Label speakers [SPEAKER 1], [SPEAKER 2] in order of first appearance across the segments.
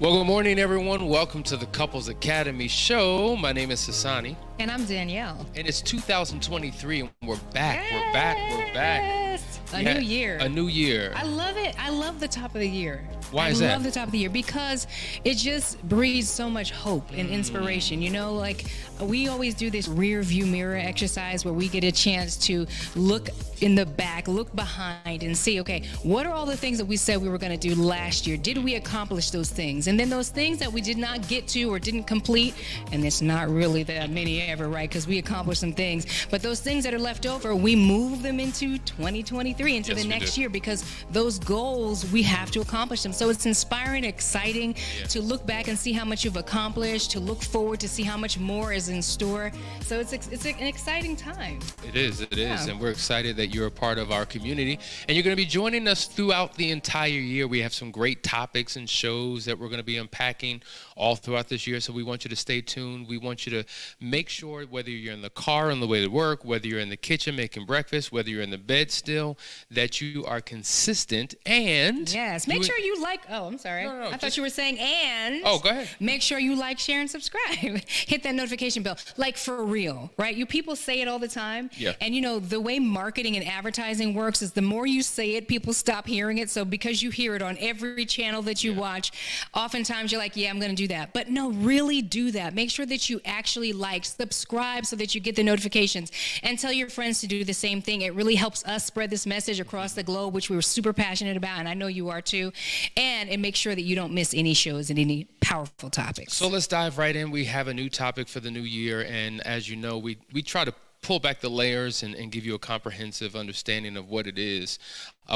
[SPEAKER 1] Well, good morning, everyone. Welcome to the Couples Academy show. My name is Hassani.
[SPEAKER 2] And I'm Danielle.
[SPEAKER 1] And it's 2023, and we're back.
[SPEAKER 2] Yes.
[SPEAKER 1] We're back. We're back.
[SPEAKER 2] A new year.
[SPEAKER 1] A new year.
[SPEAKER 2] I love it. I love the top of the year.
[SPEAKER 1] Why is that?
[SPEAKER 2] I love the top of the year because it just breathes so much hope and inspiration. You know, like we always do this rear view mirror exercise where we get a chance to look in the back, look behind and see, okay, what are all the things that we said we were going to do last year? Did we accomplish those things? And then those things that we did not get to or didn't complete, and it's not really that many ever, right? Because we accomplished some things. But those things that are left over, we move them into 2023, into the next year, because those goals, we have to accomplish them. So it's inspiring, exciting to look back and see how much you've accomplished, to look forward to see how much more is in store. So it's an exciting time.
[SPEAKER 1] It is. And we're excited that you're a part of our community. And you're going to be joining us throughout the entire year. We have some great topics and shows that we're going to be unpacking all throughout this year. So we want you to stay tuned. We want you to make sure, whether you're in the car on the way to work, whether you're in the kitchen making breakfast, whether you're in the bed still, that you are consistent and...
[SPEAKER 2] Yes, make sure you like... Oh, I'm sorry.
[SPEAKER 1] No,
[SPEAKER 2] I thought you were saying and...
[SPEAKER 1] Oh, go ahead.
[SPEAKER 2] Make sure you like, share, and subscribe. Hit that notification bell. Like, for real, right? You people say it all the time.
[SPEAKER 1] Yeah.
[SPEAKER 2] And, you know, the way marketing and advertising works is the more you say it, people stop hearing it. So because you hear it on every channel that you watch, oftentimes you're like, yeah, I'm going to do that. But no, really do that. Make sure that you actually like, subscribe so that you get the notifications, and tell your friends to do the same thing. It really helps us spread this message across the globe, which we were super passionate about, and I know you are too. And it makes sure that you don't miss any shows and any powerful topics.
[SPEAKER 1] So let's dive right in. We have a new topic for the new year, and as you know, we try to pull back the layers and give you a comprehensive understanding of what it is.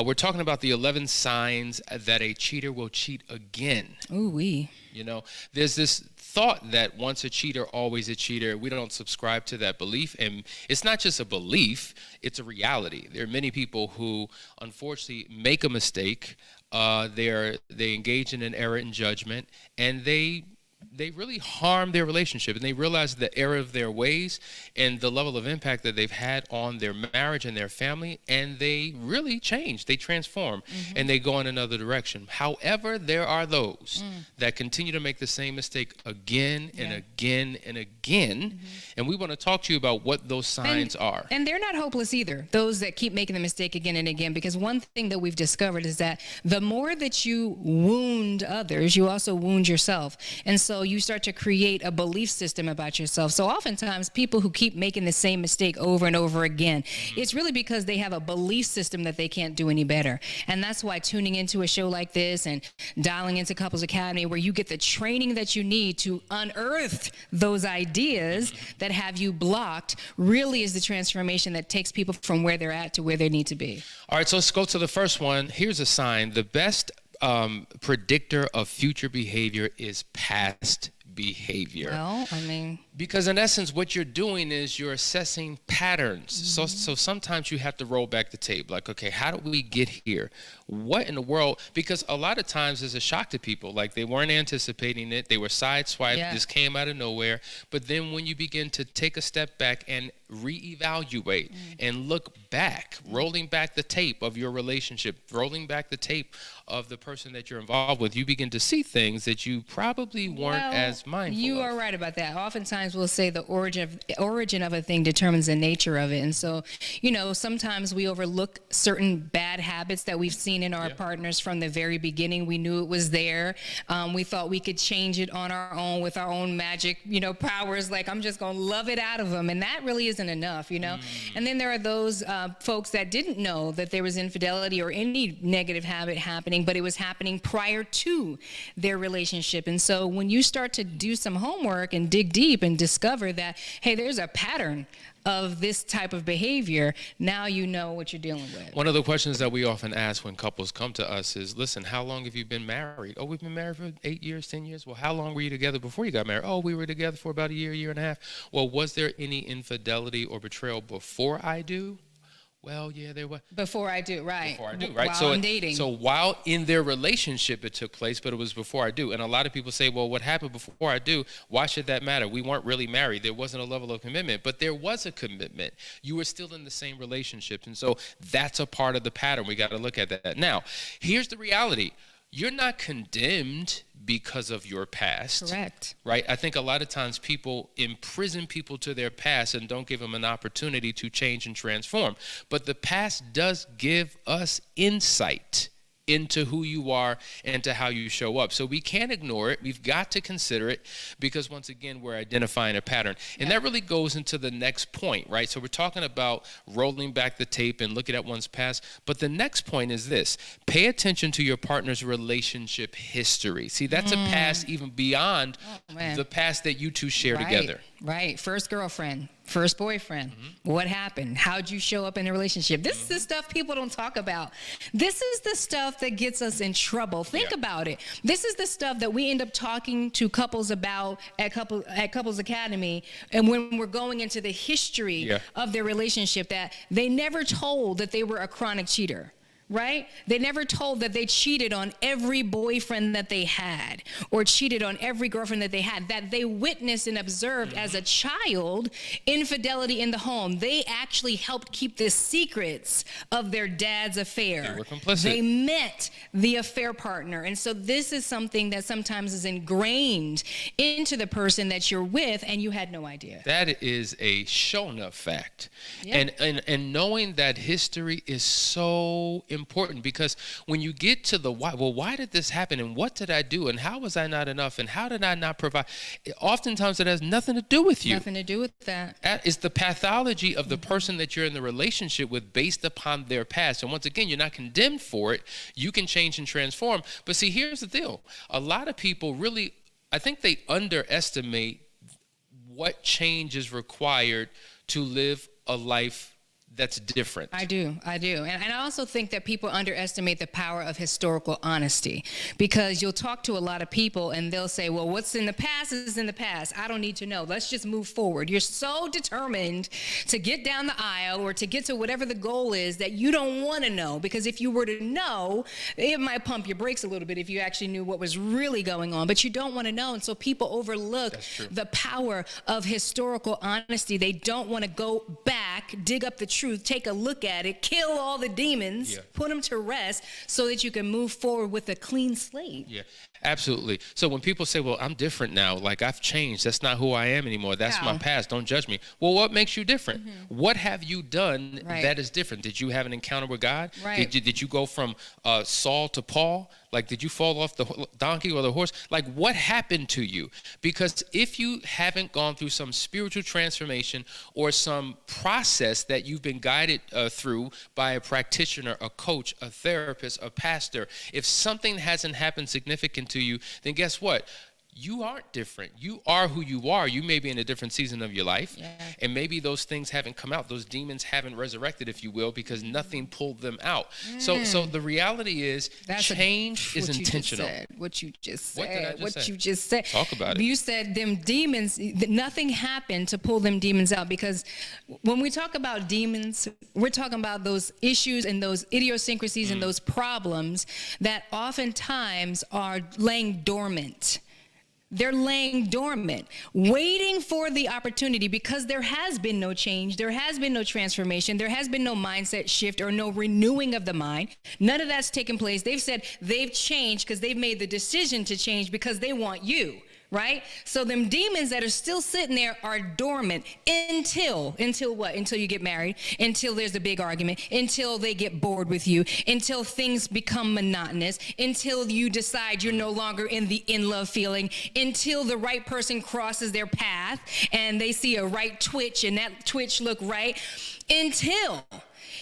[SPEAKER 1] We're talking about the 11 signs that a cheater will cheat again.
[SPEAKER 2] Ooh-wee.
[SPEAKER 1] You know, there's this thought that once a cheater, always a cheater. We don't subscribe to that belief. And it's not just a belief, it's a reality. There are many people who, unfortunately, make a mistake. They engage in an error in judgment, and they really harm their relationship, and they realize the error of their ways and the level of impact that they've had on their marriage and their family, and they really change, they transform, and they go in another direction. However, there are those that continue to make the same mistake again and again and again, and we want to talk to you about what those signs are.
[SPEAKER 2] And they're not hopeless either, those that keep making the mistake again and again, because one thing that we've discovered is that the more that you wound others, you also wound yourself. And so you start to create a belief system about yourself. So oftentimes people who keep making the same mistake over and over again, it's really because they have a belief system that they can't do any better. And that's why tuning into a show like this and dialing into Couples Academy, where you get the training that you need to unearth those ideas that have you blocked, really is the transformation that takes people from where they're at to where they need to be.
[SPEAKER 1] All right, so let's go to the first one. Here's a sign. The best predictor of future behavior is past behavior.
[SPEAKER 2] Well, I mean...
[SPEAKER 1] Because in essence, what you're doing is you're assessing patterns. So sometimes you have to roll back the tape. Like, okay, how did we get here? What in the world? Because a lot of times it's a shock to people. Like, they weren't anticipating it. They were sideswiped. This came out of nowhere. But then when you begin to take a step back and reevaluate and look back, rolling back the tape of your relationship, rolling back the tape of the person that you're involved with, you begin to see things that you probably weren't as mindful of.
[SPEAKER 2] You are right about that. Oftentimes we'll say the origin of a thing determines the nature of it. And so, you know, sometimes we overlook certain bad habits that we've seen in our partners from the very beginning. We knew it was there. We thought we could change it on our own with our own magic, you know, powers. Like, I'm just going to love it out of them. And that really isn't enough, you know. And then there are those folks that didn't know that there was infidelity or any negative habit happening, but it was happening prior to their relationship. And so when you start to do some homework and dig deep and discover that, hey, there's a pattern of this type of behavior, now you know what you're dealing with.
[SPEAKER 1] One of the questions that we often ask when couples come to us is, listen, how long have you been married? Oh, we've been married for 8 years, 10 years. Well, how long were you together before you got married? Oh, we were together for about a year, year and a half. Well, was there any infidelity or betrayal before I do? Well, yeah, there was.
[SPEAKER 2] Before I do, right.
[SPEAKER 1] Before I do, right?
[SPEAKER 2] While I'm dating.
[SPEAKER 1] So while in their relationship it took place, but it was before I do. And a lot of people say, well, what happened before I do? Why should that matter? We weren't really married. There wasn't a level of commitment, but there was a commitment. You were still in the same relationship. And so that's a part of the pattern. We got to look at that. Now, here's the reality. you're not condemned because of your past.
[SPEAKER 2] Correct.
[SPEAKER 1] Right? I think a lot of times people imprison people to their past and don't give them an opportunity to change and transform. But the past does give us insight into who you are and to how you show up. So we can't ignore it. We've got to consider it, because once again, we're identifying a pattern. And that really goes into the next point, right? So we're talking about rolling back the tape and looking at one's past. But the next point is this: pay attention to your partner's relationship history. See, that's a past even beyond the past that you two share together.
[SPEAKER 2] Right. First girlfriend, first boyfriend. What happened? How'd you show up in the relationship? This is the stuff people don't talk about. This is the stuff that gets us in trouble. Think about it. This is the stuff that we end up talking to couples about at Couples Academy, and when we're going into the history of their relationship, that they never told that they were a chronic cheater. Right? They never told that they cheated on every boyfriend that they had, or cheated on every girlfriend that they had, that they witnessed and observed as a child infidelity in the home. They actually helped keep the secrets of their dad's affair.
[SPEAKER 1] They were complicit.
[SPEAKER 2] They met the affair partner. And so this is something that sometimes is ingrained into the person that you're with, and you had no idea.
[SPEAKER 1] That is a shown up fact. And knowing that history is so important, because when you get to the why, well, why did this happen, and what did I do, and how was I not enough, and how did I not provide, oftentimes it has nothing to do with you.
[SPEAKER 2] Nothing to do with that.
[SPEAKER 1] It's the pathology of the person that you're in the relationship with based upon their past. And once again, you're not condemned for it. You can change and transform. But see, here's the deal. A lot of people really, I think they underestimate what change is required to live a life that's different.
[SPEAKER 2] I do. And I also think that people underestimate the power of historical honesty, because you'll talk to a lot of people and they'll say, well, what's in the past is in the past. I don't need to know. Let's just move forward. You're so determined to get down the aisle or to get to whatever the goal is that you don't want to know, because if you were to know, it might pump your brakes a little bit if you actually knew what was really going on, but you don't want to know. And so people overlook the power of historical honesty. They don't want to go back, dig up the truth, take a look at it, kill all the demons, put them to rest, so that you can move forward with a clean slate.
[SPEAKER 1] Yeah, absolutely. So when people say, well, I'm different now, like I've changed, that's not who I am anymore, that's my past, don't judge me. Well, what makes you different? What have you done that is different? Did you have an encounter with God? Did you go from Saul to Paul? Like, did you fall off the donkey or the horse? Like, what happened to you? Because if you haven't gone through some spiritual transformation or some process that you've been guided through by a practitioner, a coach, a therapist, a pastor, if something hasn't happened significant to you, then guess what? You aren't different. You are who you are. You may be in a different season of your life, and maybe those things haven't come out. Those demons haven't resurrected, if you will, because nothing pulled them out. So the reality is, change is intentional.
[SPEAKER 2] What you just said.
[SPEAKER 1] What did I just say?
[SPEAKER 2] You just said.
[SPEAKER 1] Talk about it.
[SPEAKER 2] You said them demons, nothing happened to pull them demons out, because when we talk about demons, we're talking about those issues and those idiosyncrasies and those problems that oftentimes are laying dormant. They're laying dormant, waiting for the opportunity, because there has been no change. There has been no transformation. There has been no mindset shift or no renewing of the mind. None of that's taken place. They've said they've changed because they've made the decision to change because they want you. Right? So them demons that are still sitting there are dormant until what? Until you get married, until there's a big argument, until they get bored with you, until things become monotonous, until you decide you're no longer in the in-love feeling, until the right person crosses their path and they see a right twitch and that twitch look right,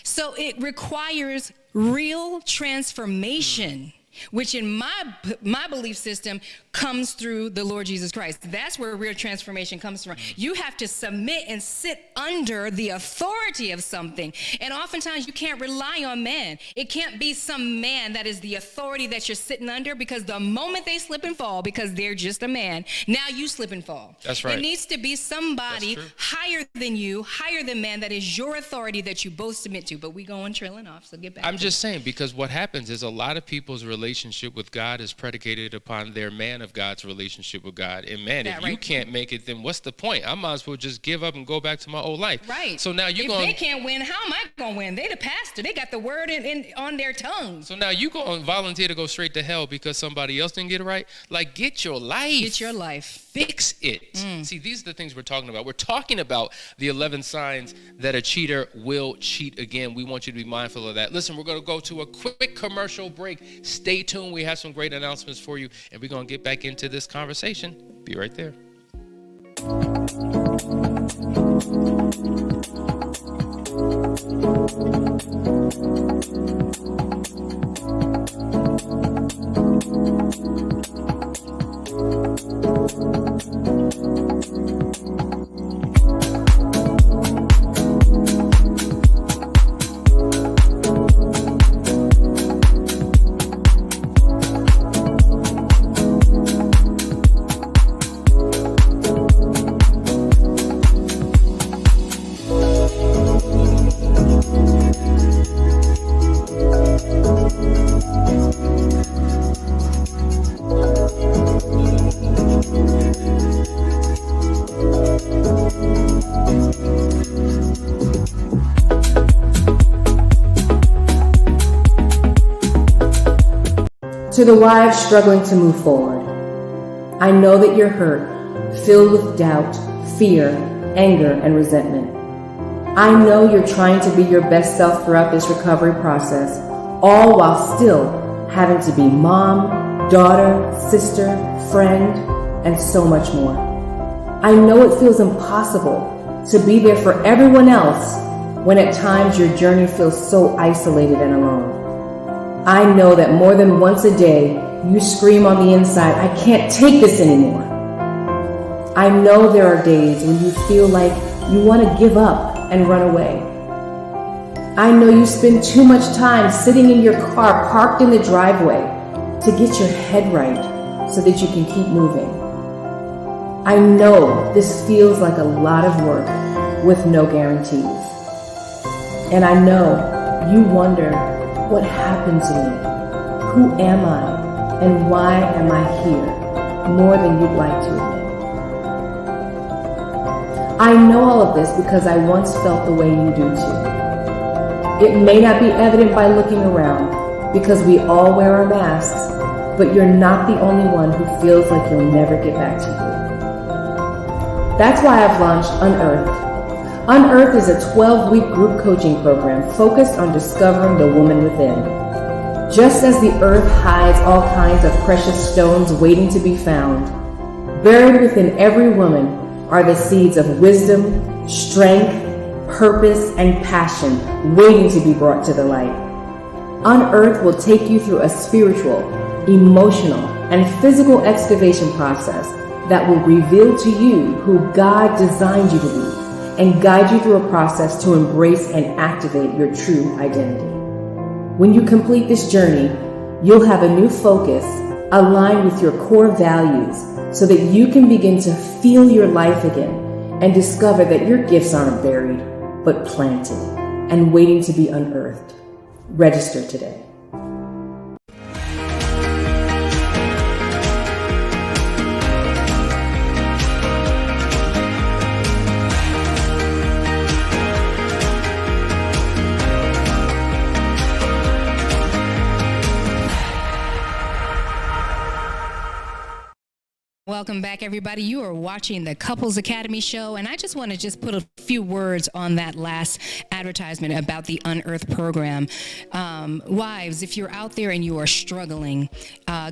[SPEAKER 2] so it requires real transformation, which in my belief system comes through the Lord Jesus Christ. That's where real transformation comes from. You have to submit and sit under the authority of something. And oftentimes you can't rely on man. It can't be some man that is the authority that you're sitting under, because the moment they slip and fall, because they're just a man, now you slip and fall.
[SPEAKER 1] That's right.
[SPEAKER 2] It needs to be somebody higher than you, higher than man, that is your authority that you both submit to. But we going trailing off, so get back.
[SPEAKER 1] I'm just saying, because what happens is a lot of people's relationship with God is predicated upon their man of God's relationship with God. And man,
[SPEAKER 2] That
[SPEAKER 1] if you
[SPEAKER 2] right.
[SPEAKER 1] can't make it, then what's the point? I might as well just give up and go back to my old life.
[SPEAKER 2] Right.
[SPEAKER 1] So now you're
[SPEAKER 2] if
[SPEAKER 1] going.
[SPEAKER 2] they can't win, how am I going to win? They the pastor. They got the word on their tongues.
[SPEAKER 1] So now you going to volunteer to go straight to hell because somebody else didn't get it right? Like, get your life.
[SPEAKER 2] Get your life.
[SPEAKER 1] Fix it. See, these are the things we're talking about. We're talking about the 11 signs that a cheater will cheat again. We want you to be mindful of that. Listen, we're going to go to a quick commercial break. Stay tuned. We have some great announcements for you, and we're going to get back into this conversation. Be right there.
[SPEAKER 3] To the wives struggling to move forward, I know that you're hurt, filled with doubt, fear, anger, and resentment. I know you're trying to be your best self throughout this recovery process, all while still having to be mom, daughter, sister, friend, and so much more. I know it feels impossible to be there for everyone else when at times your journey feels so isolated and alone. I know that more than once a day, you scream on the inside, I can't take this anymore. I know there are days when you feel like you want to give up and run away. I know you spend too much time sitting in your car parked in the driveway to get your head right so that you can keep moving. I know this feels like a lot of work with no guarantees. And I know you wonder, what happened to me? Who am I? And why am I here? More than you'd like to admit. I know all of this because I once felt the way you do too. It may not be evident by looking around because we all wear our masks, but you're not the only one who feels like you'll never get back to you. That's why I've launched Unearthed. Unearthed is a 12-week group coaching program focused on discovering the woman within. Just as the earth hides all kinds of precious stones waiting to be found, buried within every woman are the seeds of wisdom, strength, purpose, and passion waiting to be brought to the light. Unearthed will take you through a spiritual, emotional, and physical excavation process that will reveal to you who God designed you to be and guide you through a process to embrace and activate your true identity. When you complete this journey, you'll have a new focus aligned with your core values so that you can begin to feel your life again and discover that your gifts aren't buried, but planted and waiting to be unearthed. Register today.
[SPEAKER 2] Welcome back, everybody. You are watching the Couples Academy show, and I just want to put a few words on that last advertisement about the Unearthed program. Wives, if you're out there and you are struggling,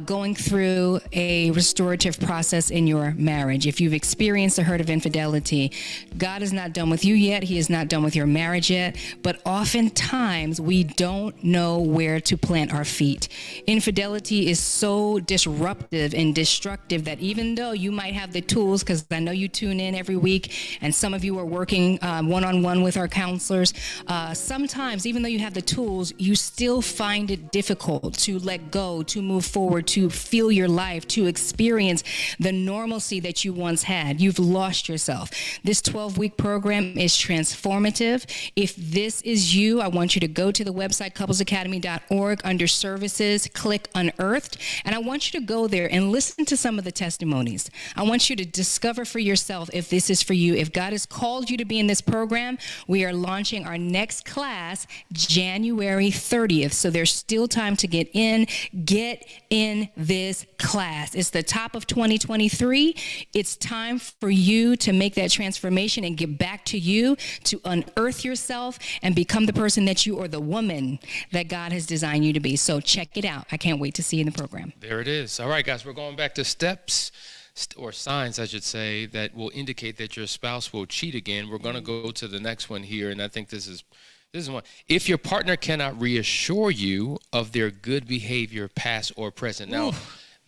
[SPEAKER 2] going through a restorative process in your marriage, if you've experienced the hurt of infidelity, God is not done with you yet. He is not done with your marriage yet, but oftentimes we don't know where to plant our feet. Infidelity is so disruptive and destructive that even even though you might have the tools, because I know you tune in every week, and some of you are working one-on-one with our counselors, sometimes, even though you have the tools, you still find it difficult to let go, to move forward, to feel your life, to experience the normalcy that you once had. You've lost yourself. This 12-week program is transformative. If this is you, I want you to go to the website, couplesacademy.org, under services, click Unearthed, and I want you to go there and listen to some of the testimonies. I want you to discover for yourself if this is for you. If God has called you to be in this program, we are launching our next class January 30th. So there's still time to get in. Get in this class. It's the top of 2023. It's time for you to make that transformation and get back to you, to unearth yourself and become the person that you, or the woman that God has designed you to be. So check it out. I can't wait to see you in the program.
[SPEAKER 1] There it is. All right, guys, we're going back to steps, or signs, I should say, that will indicate that your spouse will cheat again. We're going to go to the next one here, and I think this is one. If your partner cannot reassure you of their good behavior, past or present. Now,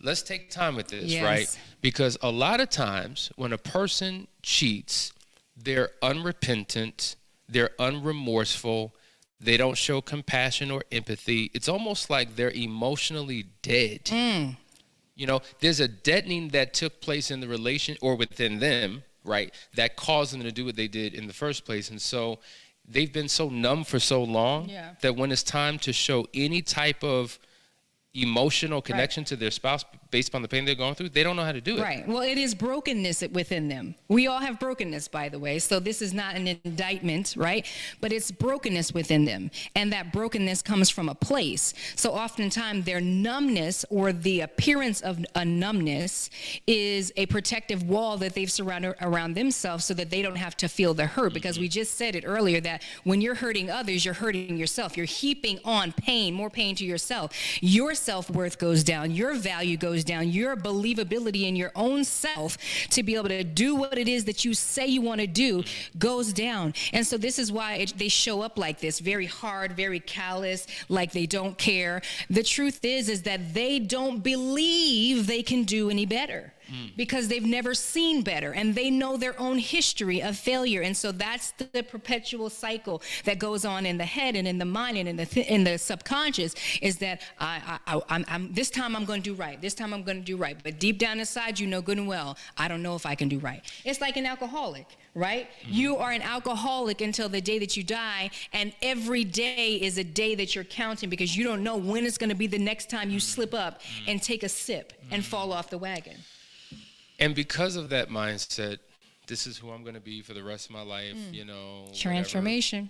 [SPEAKER 1] let's take time with this, right? Because a lot of times when a person cheats, they're unrepentant, they're unremorseful, they don't show compassion or empathy. It's almost like they're emotionally dead. You know, there's a deadening that took place in the relation or within them, right, that caused them to do what they did in the first place. And so they've been so numb for so long that when it's time to show any type of emotional connection to their spouse based upon the pain they're going through, they don't know how to do it.
[SPEAKER 2] Right. Well, it is brokenness within them. We all have brokenness, by the way. So this is not an indictment, right? But it's brokenness within them. And that brokenness comes from a place. So oftentimes their numbness, or the appearance of a numbness, is a protective wall that they've surrounded around themselves so that they don't have to feel the hurt. Because we just said it earlier that when you're hurting others, you're hurting yourself. You're heaping on pain, more pain to yourself. Your self-worth goes down. Your value goes down. Your believability in your own self to be able to do what it is that you say you want to do goes down. And so this is why they show up like this, very hard, very callous, like they don't care. The truth is that they don't believe they can do any better. Because they've never seen better, and they know their own history of failure. And so that's the perpetual cycle that goes on in the head and in the mind and in the subconscious, is that I'm this time I'm going to do right. This time I'm going to do right. But deep down inside, you know good and well, I don't know if I can do right. It's like an alcoholic, right? You are an alcoholic until the day that you die, and every day is a day that you're counting, because you don't know when it's going to be the next time you slip up and take a sip and fall off the wagon.
[SPEAKER 1] And because of that mindset, this is who I'm going to be for the rest of my life, you know.
[SPEAKER 2] Transformation.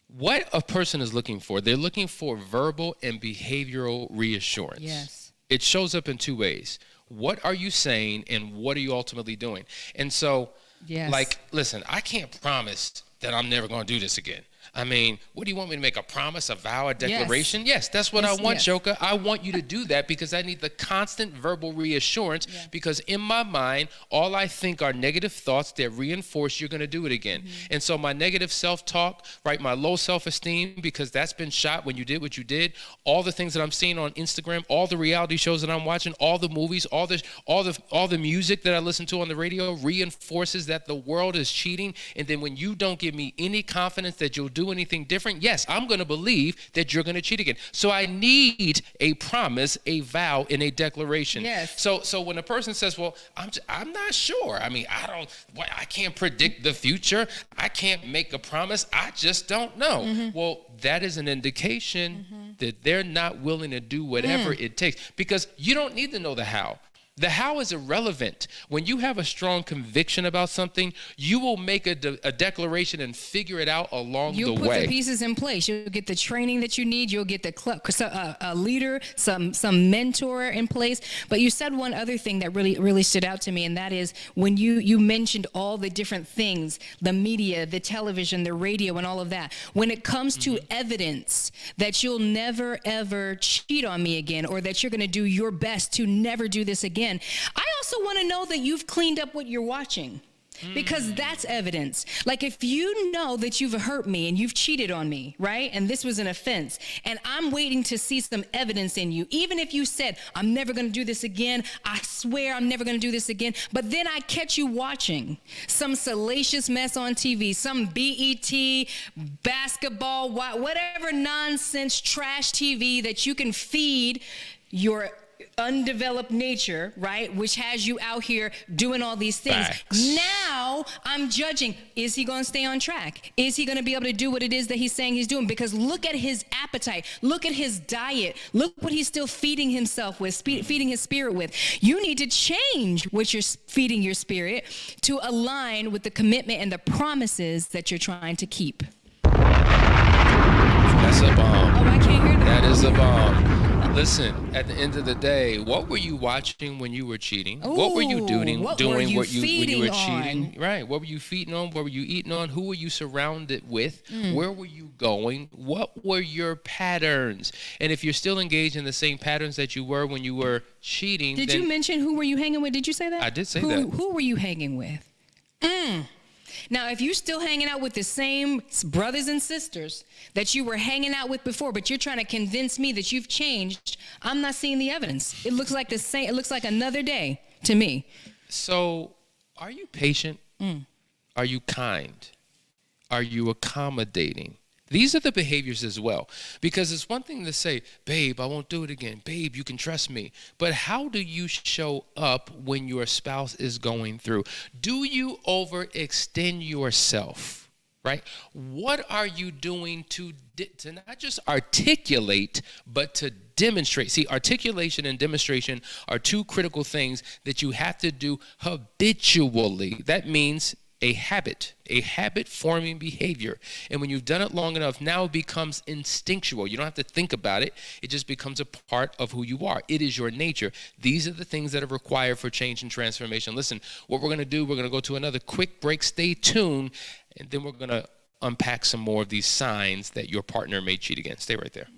[SPEAKER 1] What a person is looking for, they're looking for verbal and behavioral reassurance.
[SPEAKER 2] Yes.
[SPEAKER 1] It shows up in two ways. What are you saying, and what are you ultimately doing? And so, like, listen, I can't promise that I'm never going to do this again. I mean, what do you want me to make, a promise, a vow, a declaration? Yes, that's what I want, Joka. I want you to do that because I need the constant verbal reassurance, because in my mind, all I think are negative thoughts that reinforce you're going to do it again. And so my negative self-talk, right, my low self-esteem, because that's been shot when you did what you did, all the things that I'm seeing on Instagram, all the reality shows that I'm watching, all the movies, all the music that I listen to on the radio reinforces that the world is cheating. And then when you don't give me any confidence that you'll do anything different, yes, I'm going to believe that you're going to cheat again. So I need a promise, a vow, and a declaration. Yes. So when a person says, well, I'm not sure. I mean, I can't predict the future. I can't make a promise. I just don't know. Well, that is an indication that they're not willing to do whatever it takes, because you don't need to know the how. The how is irrelevant. When you have a strong conviction about something, you will make a declaration and figure it out along the way.
[SPEAKER 2] You'll put the pieces in place. You'll get the training that you need. You'll get a leader, some mentor in place. But you said one other thing that really stood out to me, and that is when you mentioned all the different things, the media, the television, the radio, and all of that. When it comes to evidence that you'll never, ever cheat on me again, or that you're going to do your best to never do this again, I also want to know that you've cleaned up what you're watching. Because that's evidence. Like if you know that you've hurt me and you've cheated on me, right? And this was an offense, and I'm waiting to see some evidence in you. Even if you said, I'm never gonna do this again, I swear I'm never gonna do this again, but then I catch you watching some salacious mess on TV, some BET, basketball, whatever nonsense, trash TV that you can feed your undeveloped nature, right, which has you out here doing all these things.
[SPEAKER 1] Facts.
[SPEAKER 2] Now I'm judging, is he going to stay on track? Is he going to be able to do what it is that he's saying he's doing? Because look at his appetite, look at his diet, look what he's still feeding himself with, feeding his spirit with. You need to change what you're feeding your spirit to align with the commitment and the promises that you're trying to keep.
[SPEAKER 1] That's a bomb.
[SPEAKER 2] Oh, I can't hear that.
[SPEAKER 1] That is a bomb. Listen, at the end of the day, what were you watching when you were cheating? What were you doing
[SPEAKER 2] what
[SPEAKER 1] when
[SPEAKER 2] were you
[SPEAKER 1] you were
[SPEAKER 2] feeding
[SPEAKER 1] cheating? Right. What were you feeding on? What were you eating on? Who were you surrounded with? Where were you going? What were your patterns? And if you're still engaged in the same patterns that you were when you were cheating,
[SPEAKER 2] Did you mention who were you hanging with? Did you say that?
[SPEAKER 1] I did say that.
[SPEAKER 2] Who were you hanging with? Now, if you're still hanging out with the same brothers and sisters that you were hanging out with before, but you're trying to convince me that you've changed, I'm not seeing the evidence. It looks like the same. It looks like another day to me.
[SPEAKER 1] So, are you patient? Are you kind? Are you accommodating? These are the behaviors as well. Because it's one thing to say, babe, I won't do it again. Babe, you can trust me. But how do you show up when your spouse is going through? Do you overextend yourself, right? What are you doing to not just articulate, but to demonstrate? See, articulation and demonstration are two critical things that you have to do habitually. That means a habit forming behavior. And when you've done it long enough, now it becomes instinctual. You don't have to think about it. It just becomes a part of who you are. It is your nature. These are the things that are required for change and transformation. Listen, what we're going to do, we're going to go to another quick break. Stay tuned. And then we're going to unpack some more of these signs that your partner may cheat again. Stay right there.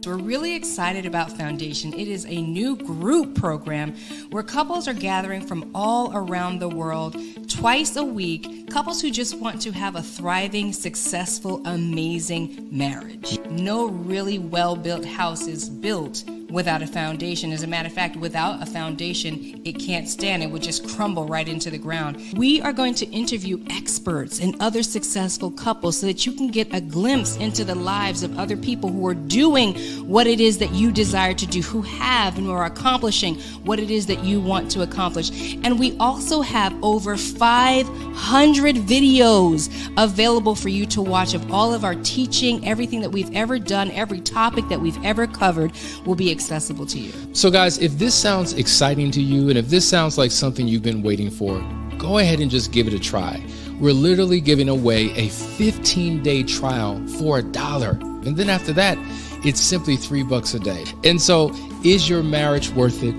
[SPEAKER 2] We're really excited about Foundation. It is a new group program where couples are gathering from all around the world twice a week, couples who just want to have a thriving, successful, amazing marriage. No really well-built house is built without a foundation. As a matter of fact, without a foundation, it can't stand. It would just crumble right into the ground. We are going to interview experts and other successful couples so that you can get a glimpse into the lives of other people who are doing what it is that you desire to do, who have and are accomplishing what it is that you want to accomplish. And we also have over 500 videos available for you to watch of all of our teaching. Everything that we've ever done, every topic that we've ever covered will be accessible to you.
[SPEAKER 1] So guys, if this sounds exciting to you and if this sounds like something you've been waiting for, go ahead and just give it a try. We're literally giving away a 15-day trial for $1. And then after that, it's simply $3 a day. And so, is your marriage worth it?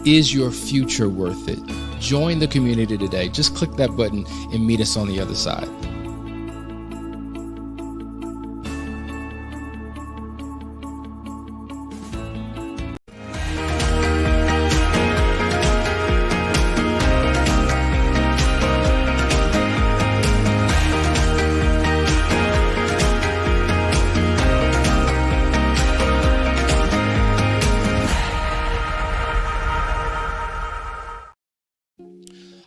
[SPEAKER 1] Is your future worth it? Join the community today. Just click that button and meet us on the other side.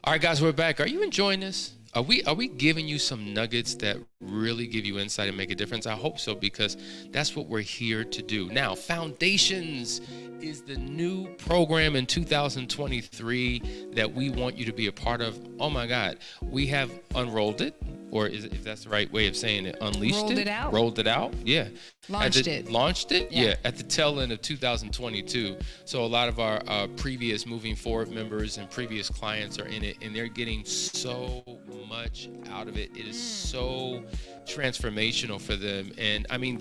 [SPEAKER 1] All right, guys, we're back. Are you enjoying this? Are we giving you some nuggets that really give you insight and make a difference? I hope so, because that's what we're here to do. Now, Foundations is the new program in 2023 that we want you to be a part of. Oh my God, we have unrolled it, or if that's the right way of saying it, unleashed
[SPEAKER 2] Rolled it out.
[SPEAKER 1] Rolled it out, yeah.
[SPEAKER 2] Launched it.
[SPEAKER 1] Launched it,
[SPEAKER 2] Yeah.
[SPEAKER 1] yeah, at the tail end of 2022. So a lot of our previous Moving Forward members and previous clients are in it, and they're getting so much out of it. It is so transformational for them. And I mean,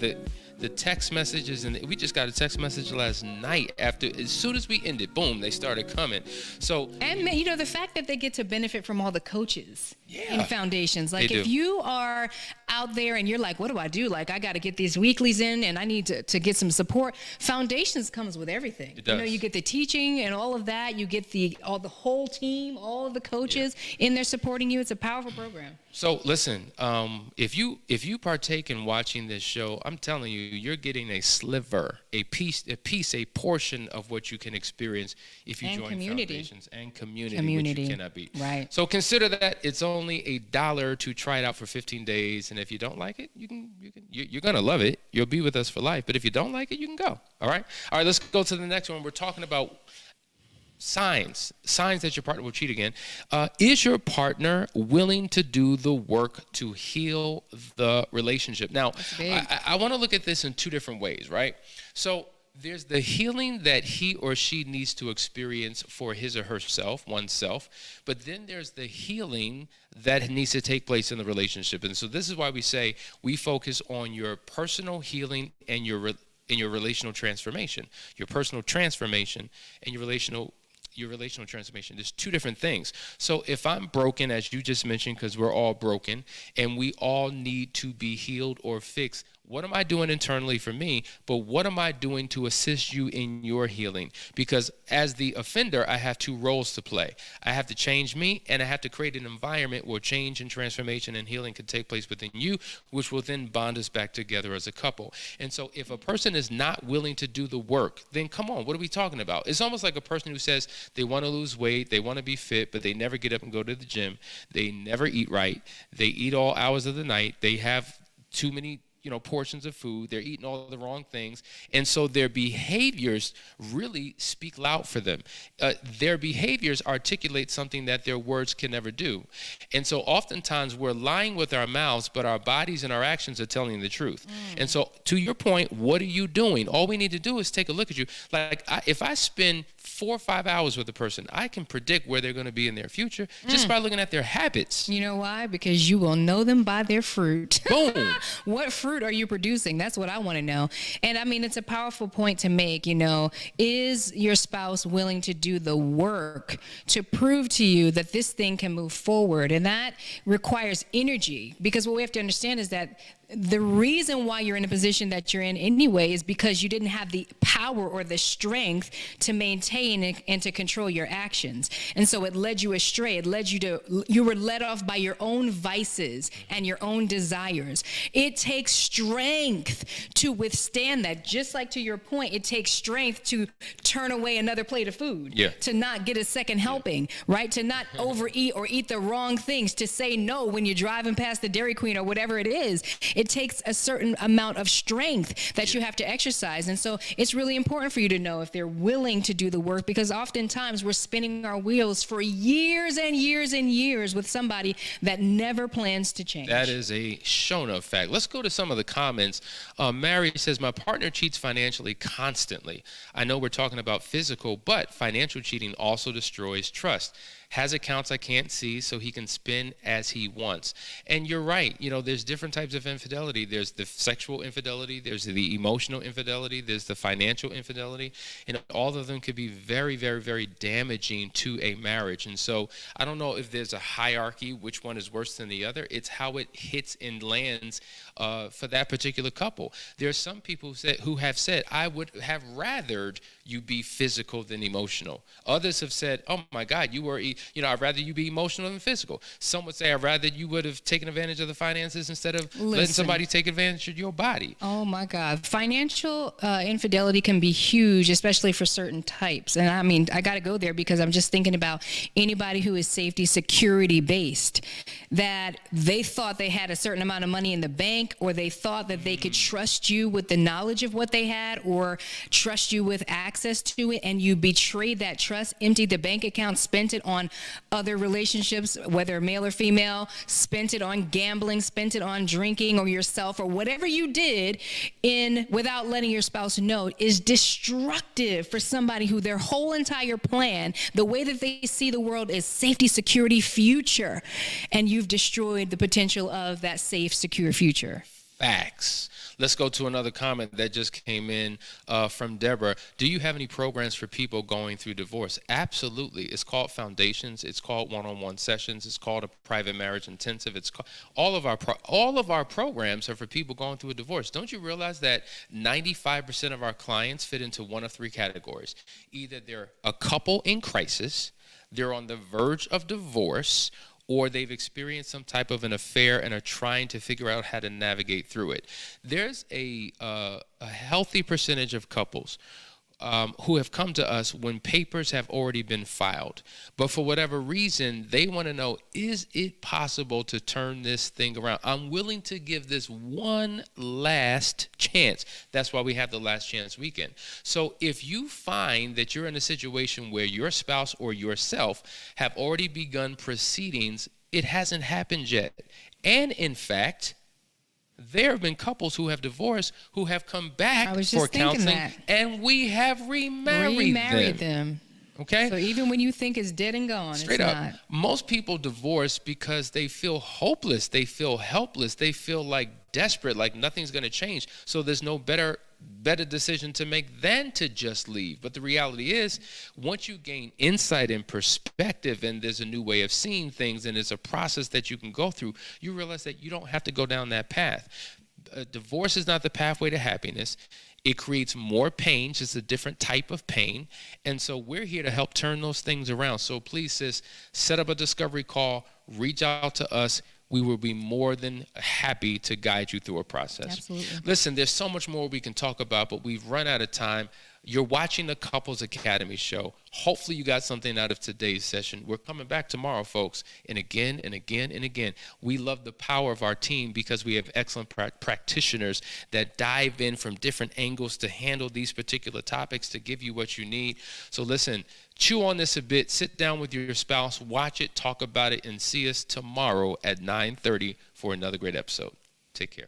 [SPEAKER 1] the text messages, and we just got a text message last night after, as soon as we ended, boom, they started coming. So,
[SPEAKER 2] and you know, the fact that they get to benefit from all the coaches in foundations. Like, if you are out there and you're like, what do I do? Like, I got to get these weeklies in and I need to get some support. Foundations comes with everything.
[SPEAKER 1] It does.
[SPEAKER 2] You know, you get the teaching and all of that. You get the whole team, all of the coaches in there supporting you. It's a powerful program.
[SPEAKER 1] So listen, if you partake in watching this show, I'm telling you, you're getting a sliver, a portion of what you can experience if you join Foundations, and community, which you cannot beat.
[SPEAKER 2] Right.
[SPEAKER 1] So consider that it's only $1 to try it out for 15 days, and if you don't like it, you're gonna love it. You'll be with us for life. But if you don't like it, you can go. All right. Let's go to the next one. We're talking about signs that your partner will cheat again. Is your partner willing to do the work to heal the relationship? Now, I want to look at this in two different ways, right? So there's the healing that he or she needs to experience for his or herself, oneself, but then there's the healing that needs to take place in the relationship. And so this is why we say we focus on your personal healing and your relational transformation, your personal transformation and your relational transformation. There's two different things. So if I'm broken, as you just mentioned, because we're all broken and we all need to be healed or fixed, what am I doing internally for me? But what am I doing to assist you in your healing? Because as the offender, I have two roles to play. I have to change me, and I have to create an environment where change and transformation and healing can take place within you, which will then bond us back together as a couple. And so if a person is not willing to do the work, then come on, what are we talking about? It's almost like a person who says they want to lose weight, they want to be fit, but they never get up and go to the gym. They never eat right. They eat all hours of the night. They have too many portions of food. They're eating all the wrong things. And so their behaviors really speak loud for them. Their behaviors articulate something that their words can never do. And so oftentimes we're lying with our mouths, but our bodies and our actions are telling the truth. And so to your point, what are you doing? All we need to do is take a look at you. Like if I spend 4 or 5 hours with a person, I can predict where they're going to be in their future just by looking at their habits.
[SPEAKER 2] You know why? Because you will know them by their fruit.
[SPEAKER 1] Boom.
[SPEAKER 2] What fruit are you producing? That's what I want to know. And I mean, it's a powerful point to make, is your spouse willing to do the work to prove to you that this thing can move forward? And that requires energy, because what we have to understand is that the reason why you're in a position that you're in anyway is because you didn't have the power or the strength to maintain and to control your actions. And so it led you astray. It led you were led off by your own vices and your own desires. It takes strength to withstand that. Just like to your point, it takes strength to turn away another plate of food, to not get a second helping, right? To not overeat or eat the wrong things, to say no when you're driving past the Dairy Queen or whatever it is. It takes a certain amount of strength that you have to exercise. And so it's really important for you to know if they're willing to do the work, because oftentimes we're spinning our wheels for years and years and years with somebody that never plans to change.
[SPEAKER 1] That is a shown up fact. Let's go to some of the comments. Mary says, my partner cheats financially constantly. I know we're talking about physical, but financial cheating also destroys trust. Has accounts I can't see so he can spend as he wants. And you're right. There's different types of infidelity. There's the sexual infidelity. There's the emotional infidelity. There's the financial infidelity. And all of them could be very, very, very damaging to a marriage. And so I don't know if there's a hierarchy, which one is worse than the other. It's how it hits and lands for that particular couple. There are some people who have said, I would have rathered you be physical than emotional. Others have said, oh my God, I'd rather you be emotional than physical. Some would say, I'd rather you would have taken advantage of the finances instead of letting somebody take advantage of your body.
[SPEAKER 2] Oh my God. Financial infidelity can be huge, especially for certain types. And I mean, I got to go there because I'm just thinking about anybody who is safety security based, that they thought they had a certain amount of money in the bank, or they thought that they could trust you with the knowledge of what they had, or trust you with access to it, and you betrayed that trust, emptied the bank account, spent it on other relationships, whether male or female, spent it on gambling, spent it on drinking or yourself, or whatever you did without letting your spouse know, is destructive for somebody who their whole entire plan, the way that they see the world, is safety, security, future. And you've destroyed the potential of that safe, secure future.
[SPEAKER 1] Facts. Let's go to another comment that just came in from Deborah. Do you have any programs for people going through divorce? Absolutely. It's called Foundations. It's called one-on-one sessions. It's called a private marriage intensive. It's called, all of our programs are for people going through a divorce. Don't you realize that 95% of our clients fit into one of three categories? Either they're a couple in crisis, they're on the verge of divorce, or they've experienced some type of an affair and are trying to figure out how to navigate through it. There's a healthy percentage of couples who have come to us when papers have already been filed. But for whatever reason, they want to know, is it possible to turn this thing around? I'm willing to give this one last chance. That's why we have the Last Chance Weekend. So if you find that you're in a situation where your spouse or yourself have already begun proceedings, it hasn't happened yet. And in fact, there have been couples who have divorced who have come back for counseling, and we have remarried them. Okay?
[SPEAKER 2] So even when you think it's dead and gone,
[SPEAKER 1] Straight
[SPEAKER 2] it's
[SPEAKER 1] up,
[SPEAKER 2] not.
[SPEAKER 1] most people divorce because they feel hopeless, they feel helpless, they feel like desperate, like nothing's going to change. So there's no better decision to make than to just leave. But the reality is, once you gain insight and perspective, and there's a new way of seeing things, and it's a process that you can go through, you realize that you don't have to go down that path. Divorce is not the pathway to happiness. It creates more pain, just a different type of pain. And so we're here to help turn those things around. So please, sis, set up a discovery call, reach out to us. We will be more than happy to guide you through a process.
[SPEAKER 2] Absolutely.
[SPEAKER 1] Listen, there's so much more we can talk about, but we've run out of time. You're watching the Couples Academy show. Hopefully you got something out of today's session. We're coming back tomorrow, folks, and again and again and again. We love the power of our team because we have excellent practitioners that dive in from different angles to handle these particular topics to give you what you need. So listen, chew on this a bit, sit down with your spouse, watch it, talk about it, and see us tomorrow at 9:30 for another great episode. Take care.